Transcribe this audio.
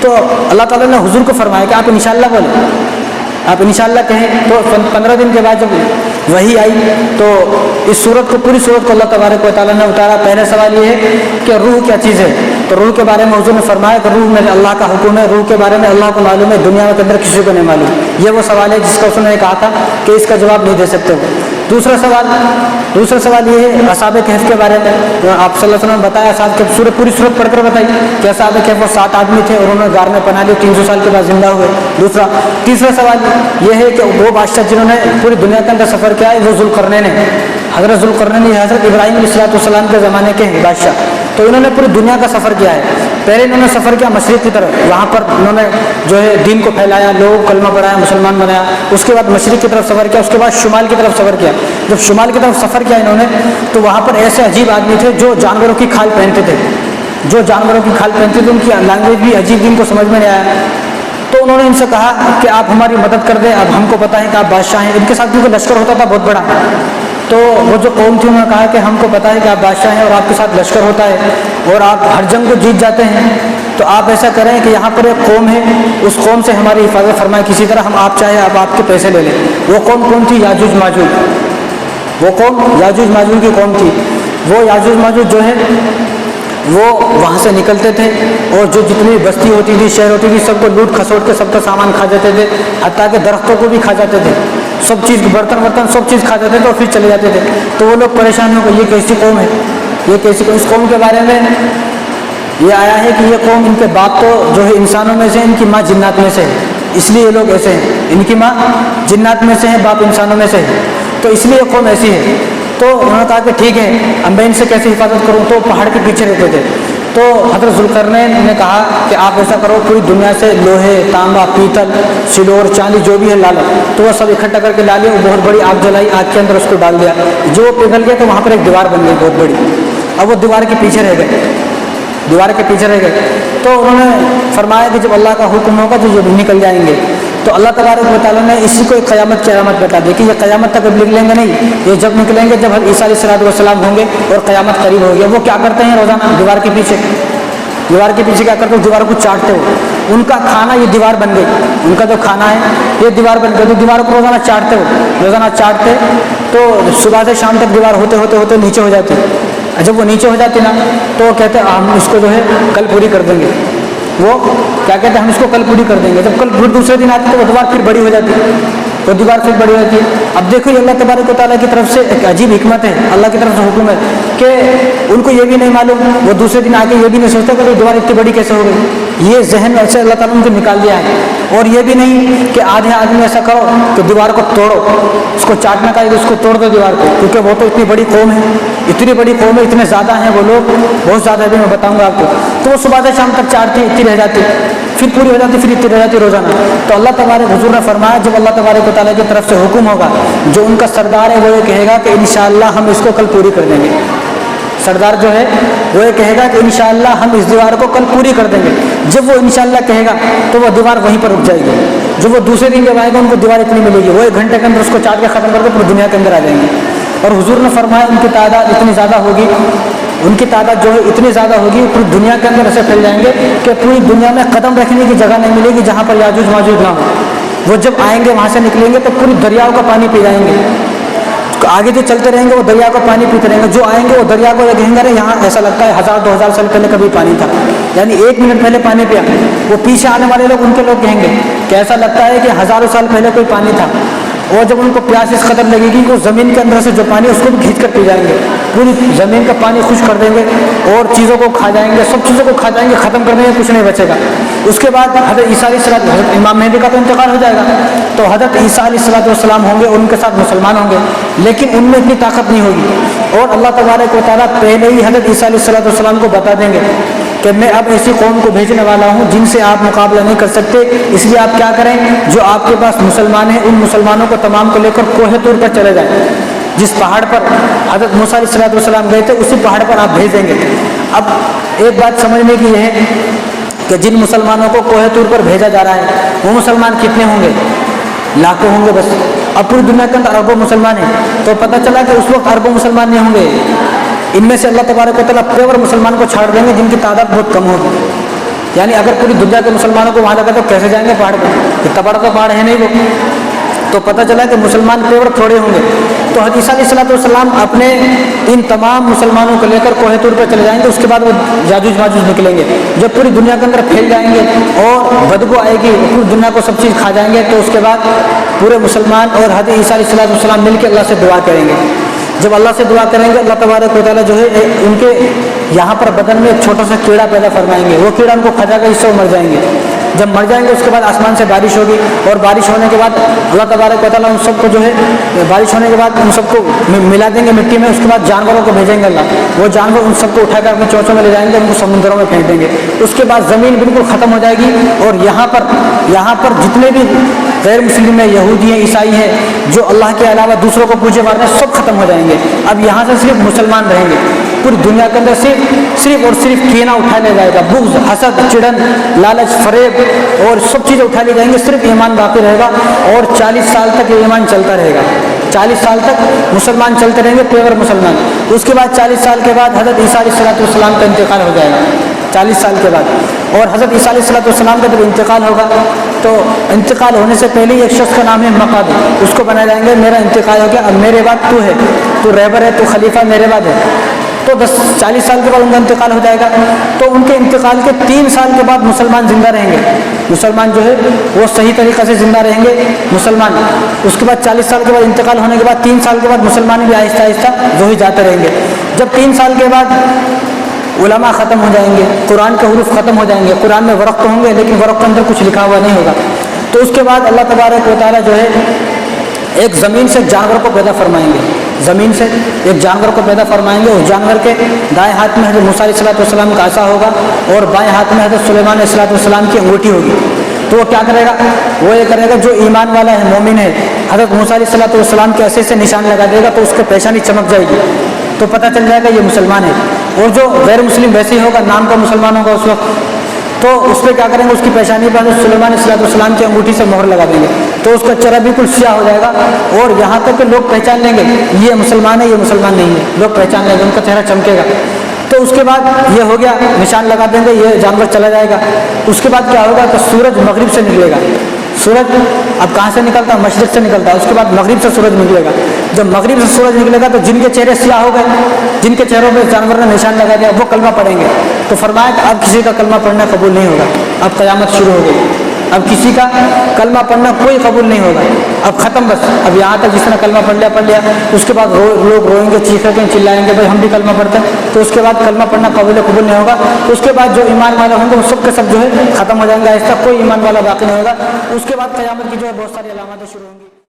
تو اللہ تعالیٰ نے حضور کو فرمایا کہ آپ انشاءاللہ بولیں، آپ انشاءاللہ کہیں. تو 15 دن کے بعد جب وحی آئی تو اس صورت کو، پوری صورت کو اللہ تبارک و تعالیٰ نے اتارا. پہلے سوال یہ ہے کہ روح کیا چیز ہے؟ تو روح کے بارے میں حضور نے فرمایا کہ روح میں اللہ کا حکم ہے. روح کے بارے میں اللہ کو معلوم ہے، دنیا کے اندر کسی کو نہیں معلوم. یہ وہ سوال ہے جس کا اس نے کہا تھا کہ اس کا جواب نہیں دے سکتے ہو. دوسرا سوال یہ ہے اصحاب کہف کے بارے میں. آپ صلی اللہ علیہ وسلم نے بتایا، اصحاب کہف پوری صورت پڑھ کر بتائی کہ اصحاب کہف وہ 7 آدمی تھے اور انہوں نے غار میں پناہ لی، 300 سال کے بعد زندہ ہوئے. تیسرا سوال یہ ہے کہ وہ بادشاہ جنہوں نے پوری دنیا کے اندر سفر کیا ہے وہ ذوالقرنین ہیں. حضرت ذوالقرنین یہ حضرت ابراہیم علیہ السلام کے زمانے کے ہیں بادشاہ. تو انہوں نے پوری دنیا کا سفر کیا ہے. پہلے انہوں نے سفر کیا مشرق کی طرف، وہاں پر انہوں نے جو ہے دین کو پھیلایا، لوگوں کو کلمہ پڑھایا، مسلمان بنایا. اس کے بعد مشرق کی طرف سفر کیا، اس کے بعد شمال کی طرف سفر کیا. جب شمال کی طرف سفر کیا انہوں نے تو وہاں پر ایسے عجیب آدمی تھے جو جانوروں کی کھال پہنتے تھے، ان کی لینگویج بھی عجیب، ان کو سمجھ میں نہیں آیا. تو انہوں نے ان سے کہا کہ آپ ہماری مدد کر دیں، اب ہم کو پتہ ہے کہ آپ بادشاہ ہیں. ان کے ساتھ کیونکہ لشکر ہوتا تھا بہت بڑا، تو وہ جو قوم تھی انہوں نے کہا کہ ہم کو پتہ ہے کہ آپ بادشاہ ہیں اور آپ کے ساتھ لشکر ہوتا ہے اور آپ ہر جنگ کو جیت جاتے ہیں، تو آپ ایسا کریں کہ یہاں پر ایک قوم ہے، اس قوم سے ہماری حفاظت فرمائیں کسی طرح. ہم آپ چاہے آپ کے پیسے لے لیں. وہ قوم کون تھی؟ یاجوج ماجوج. وہ قوم یاجوج ماجوج کی قوم تھی. وہ یاجوج ماجوج جو ہے وہ وہاں سے نکلتے تھے اور جو جتنی بستی ہوتی تھی، شہر ہوتی تھی، سب کو لوٹ کھسوٹ کے سب کا سامان کھا جاتے تھے، حتیٰ کہ درختوں کو بھی کھا جاتے تھے، سب چیز برتن سب چیز کھا جاتے تھے اور پھر چلے جاتے تھے. تو وہ لوگ پریشان ہو گئے، یہ کیسی قوم ہے، یہ کیسی قوم. اس قوم کے بارے میں یہ آیا ہے کہ یہ قوم، ان کے باپ تو جو ہے انسانوں میں سے، ان کی ماں جنات میں سے ہے، اس لیے یہ لوگ ایسے ہیں. ان کی ماں جنات میں سے ہے، باپ انسانوں میں سے ہے، تو اس لیے یہ قوم ایسی ہے. تو انہوں نے کہا کہ ٹھیک ہے، اب میں ان سے کیسے حفاظت کروں. تو پہاڑ کے پیچھے رہتے تھے. تو حضرت ذوالقرنین نے کہا کہ آپ ایسا کرو، پوری دنیا سے لوہے، تانبا، پیتل، سلور، چاندی جو بھی ہے لا لو. تو وہ سب اکٹھا کر کے لا لیا. وہ بہت بڑی آگ جلائی، آگ کے اندر اس کو ڈال دیا. جو وہ پگھل گیا تو وہاں پر ایک دیوار بن گئی بہت بڑی. اب وہ دیوار کے پیچھے رہ گئے. تو انہوں نے فرمایا کہ جب اللہ کا حکم ہوگا تو یہ نکل جائیں گے. تو اللہ تبارک و تعالیٰ نے اسی کو ایک قیامت کی علامت بتا دی کہ یہ قیامت تک اب نکلیں گے نہیں، یہ جب نکلیں گے جب عیسیٰ علیہ السلام ہوں گے اور قیامت قریب ہوگی. وہ کیا کرتے ہیں روزانہ دیوار کے پیچھے کیا کرتے ہیں؟ دیوار کو چاٹتے ہو. ان کا کھانا یہ دیوار بن گئی، ان کا جو کھانا ہے یہ دیوار بن گئی. تو دیوار کو روزانہ چاٹتے تو صبح سے شام تک دیوار ہوتے نیچے ہو جاتی. جب وہ نیچے ہو جاتی نا تو وہ کہتے ہیں ہم اس کو جو ہے کل پوری کر دیں گے. وہ کیا کہتے ہیں؟ ہم اس کو کل پوری کر دیں گے. جب کل دوسرے دن آتی تو وہ دیوار پھر بڑی ہو جاتی ہے. اب دیکھو یہ اللہ تبارک و تعالیٰ کی طرف سے ایک عجیب حکمت ہے، اللہ کی طرف سے حکم ہے کہ ان کو یہ بھی نہیں معلوم، وہ دوسرے دن آ کے یہ بھی نہیں سوچتے کہ دیوار اتنی بڑی کیسے ہو گئی. یہ ذہن ایسے اللہ تعالیٰ نے ان کو نکال دیا ہے. اور یہ بھی نہیں کہ آدھے آدمی ایسا کرو کہ دیوار کو توڑو، اس کو چاٹنے کا اس کو توڑ دو دیوار کو، کیونکہ وہ تو اتنی بڑی قوم ہے، اتنے زیادہ ہیں وہ لوگ، بہت زیادہ بھی میں بتاؤں گا آپ کو. تو وہ صبح سے شام تک چاٹتی، اتنی رہ جاتی، پھر پوری ہو جاتی، پھر اتنی رہ جاتی روزانہ. تو اللہ تبارک حضور نے فرمایا جب اللہ تبارک و تعالیٰ کی طرف سے حکم ہوگا، جو ان کا سردار ہے وہ یہ کہے گا کہ انشاءاللہ ہم اس کو کل پوری کر دیں گے. سردار جو ہے وہ یہ کہے گا کہ انشاءاللہ ہم اس دیوار کو کل پوری کر دیں گے. جب وہ انشاءاللہ کہے گا تو وہ دیوار وہیں پر رک جائے گی. جب وہ دوسرے دن جب آئے گا ان کو دیوار اتنی ملے گی، وہ 1 گھنٹے کے اندر اس کو چاٹ کے ختم کر کے پوری دنیا کے اندر آ جائیں گے. اور حضور نے فرمایا ان کی تعداد اتنی زیادہ ہوگی، ان کی تعداد جو ہے اتنی زیادہ ہوگی، پوری دنیا کے اندر ایسے پھیل جائیں گے کہ پوری دنیا میں قدم رکھنے کی جگہ نہیں ملے گی جہاں پر یاجوج ماجوج نہ ہو. وہ جب آئیں گے وہاں سے نکلیں گے تو پوری دریاؤں کا پانی پی جائیں گے. آگے جو چلتے رہیں گے وہ دریا کا پانی پیتے رہیں گے. جو آئیں گے وہ دریا کو کہیں گے یہاں ایسا لگتا ہے 1000-2000 سال پہلے کبھی پانی تھا، یعنی 1 منٹ پہلے پانی پیا. وہ پیچھے آنے والے لوگ ان کے لوگ کہیں گے کہ ایسا لگتا ہے کہ ہزاروں سال پہلے کوئی پانی تھا. اور جب ان کو پیاس اس قدر لگے گی کہ وہ زمین کے اندر سے جو پانی اس کو بھی کھینچ کر پی جائیں گے، پوری زمین کا پانی خشک کر دیں گے اور چیزوں کو کھا جائیں گے، سب چیزوں کو کھا جائیں گے، ختم کرنے میں کچھ نہیں بچے گا. اس کے بعد حضرت عیسیٰ علیہ السلام، حضرت امام مہدی کا تو انتقال ہو جائے گا، تو حضرت عیسیٰ علیہ السلام ہوں گے اور ان کے ساتھ مسلمان ہوں گے، لیکن ان میں اتنی طاقت نہیں ہوگی. اور اللہ تبارک و تعالیٰ پہلے ہی حضرت عیسیٰ علیہ السلام کو بتا دیں گے کہ میں اب ایسی قوم کو بھیجنے والا ہوں جن سے آپ مقابلہ نہیں کر سکتے. اس لیے آپ کیا کریں، جو آپ کے پاس مسلمان ہیں ان مسلمانوں کو تمام کو لے کر کوہ طور پر چلے جائیں. جس پہاڑ پر حضرت موسیٰ علیہ السلام گئے تھے اسی پہاڑ پر آپ بھیج دیں گے. اب ایک بات سمجھنے کی یہ ہے کہ جن مسلمانوں کو کوہ طور پر بھیجا جا رہا ہے وہ مسلمان کتنے ہوں گے؟ لاکھوں ہوں گے بس. اب پوری دنیا کے اندر اربوں مسلمان ہیں، تو پتہ چلا کہ اس وقت اربوں مسلمان نہیں ہوں گے. ان میں سے اللہ تبارک و تعالیٰ پیور مسلمان کو چھاڑ دیں گے جن کی تعداد بہت کم ہوگی. یعنی اگر پوری دنیا کے مسلمانوں کو وہاں لگا تو کیسے جائیں گے پہاڑ پہ؟ اتنا بڑا تو پہاڑ ہے نہیں وہ. تو پتہ چلا کہ مسلمان پیڑ تھوڑے ہوں گے. تو حضرت عیسیٰ علیہ السلام اپنے ان تمام مسلمانوں کو لے کر کوہ طور پہ چلے جائیں گے. اس کے بعد وہ یاجوج ماجوج نکلیں گے. جب پوری دنیا کے اندر پھیل جائیں گے اور بدبو آئے گی, پوری دنیا کو سب چیز کھا جائیں گے, تو اس کے بعد پورے مسلمان اور حضرت عیسیٰ علیہ السلام مل کے اللہ سے دعا کریں گے. جب اللہ سے دعا کریں گے, اللہ تبارک و تعالیٰ جو ہے ان کے یہاں پر بدن میں ایک چھوٹا سا کیڑا پیدا فرمائیں گے. وہ کیڑا ان کو کھا جائے گا, اس سے وہ مر جائیں گے. جب مر جائیں گے اس کے بعد آسمان سے بارش ہوگی, اور بارش ہونے کے بعد اللہ تبارک و تعالیٰ ان سب کو جو ہے بارش ہونے کے بعد ان سب کو ملا دیں گے مٹی میں. اس کے بعد جانوروں کو بھیجیں گے اللہ, وہ جانور ان سب کو اٹھا کر اپنے چونچوں میں لے جائیں گے, ان کو سمندروں میں پھینک دیں گے. اس کے بعد زمین بالکل ختم ہو جائے گی, اور یہاں پر جتنے بھی غیر مسلم ہیں, یہودی ہیں, عیسائی ہیں, جو اللہ کے علاوہ دوسروں کو پوجے مارتے ہیں, سب ختم ہو جائیں گے. اب یہاں سے صرف مسلمان رہیں گے. پوری دنیا کے اندر صرف اور صرف کینہ اٹھا لیا جائے گا, بغض, حسد, چڑن, لالچ, فریب اور سب چیزیں اٹھا لی جائیں گے. صرف ایمان باقی رہے گا, اور 40 سال تک یہ ایمان چلتا رہے گا. 40 سال تک مسلمان چلتے رہیں گے, پیور مسلمان. اس کے بعد 40 سال کے بعد حضرت عیسیٰ علیہ السلام کا انتقال ہو جائے گا. 40 سال کے بعد. اور حضرت عیسیٰ علیہ السلام کا جب انتقال ہوگا تو انتقال ہونے سے پہلے ایک شخص کا نام ہے مقعد, اس کو بنائے جائیں گے, میرا انتقال ہو گیا, اب میرے بعد تو ہے, تو رہبر ہے, تو خلیفہ میرے بعد ہے. تو 40 سال کے بعد ان کا انتقال ہو جائے گا. تو ان کے انتقال کے 3 سال کے بعد مسلمان زندہ رہیں گے. مسلمان جو ہے وہ صحیح طریقے سے زندہ رہیں گے مسلمان. اس کے بعد 40 سال کے بعد انتقال ہونے کے بعد 3 سال کے بعد مسلمان بھی آہستہ آہستہ جو ہی جاتے رہیں گے. جب 3 سال کے بعد علماء ختم ہو جائیں گے, قرآن کے حروف ختم ہو جائیں گے, قرآن میں ورق تو ہوں گے لیکن ورق کے اندر کچھ لکھا ہوا نہیں ہوگا. تو اس کے بعد اللہ تبارک و تعالیٰ جو ہے ایک زمین سے جانور کو پیدا فرمائیں گے. زمین سے ایک جانور کو پیدا فرمائیں گے. اس جانور کے دائیں ہاتھ میں حضرت موسیٰ علیہ السلام کا عصا ہوگا, اور بائیں ہاتھ میں حضرت سلیمان علیہ السلام کی انگوٹھی ہوگی. تو وہ کیا کرے گا, وہ یہ کرے گا, جو ایمان والا ہے, مومن ہے, حضرت موسیٰ علیہ السلام کے عصے سے نشان لگا دے گا, تو اس کے پیشانی چمک جائے گی, تو پتہ چل جائے گا یہ مسلمان ہے. اور جو غیر مسلم ویسے ہی ہوگا, نام کا مسلمان ہوگا اس وقت, تو اس پہ کیا کریں گے, اس کی پیشانی پر حضرت سلیمان علیہ السلام کی انگوٹھی سے مہر لگا دیں گے, تو اس کا چہرہ بالکل سیاہ ہو جائے گا, اور یہاں تک کہ لوگ پہچان لیں گے یہ مسلمان ہے, یہ مسلمان نہیں ہے, لوگ پہچان لیں گے, ان کا چہرہ چمکے گا. تو اس کے بعد یہ ہو گیا, نشان لگا دیں گے, یہ جانور چلا جائے گا. اس کے بعد کیا ہوگا کہ سورج مغرب سے نکلے گا. سورج اب کہاں سے نکلتا ہے, مشرق سے نکلتا ہے. اس کے بعد مغرب سے سورج نکلے گا. جب مغرب سے سورج نکلے گا تو جن کے چہرے سیاہ ہو گئے, جن کے چہروں پہ جانور نے نشان لگا دیا, وہ کلمہ پڑھیں گے. تو فرمایا کہ اب کسی کا کلمہ پڑھنا قبول نہیں ہوگا, اب قیامت شروع ہو گئی, اب کسی کا کلمہ پڑھنا کوئی قبول نہیں ہوگا, اب ختم بس. اب یہاں تک جس نے کلمہ پڑھ لیا, اس کے بعد لوگ روئیں گے, چیخیں گے, چلائیں گے, بھائی ہم بھی کلمہ پڑھتے ہیں. تو اس کے بعد کلمہ پڑھنا قبول نہیں ہوگا. اس کے بعد جو ایمان والے ہوں گے وہ سب کے سب جو ہے ختم ہو جائیں گے, ایسا کوئی ایمان والا باقی نہیں ہوگا. اس کے بعد قیامت کی جو ہے بہت ساری علامتیں شروع ہوں گی.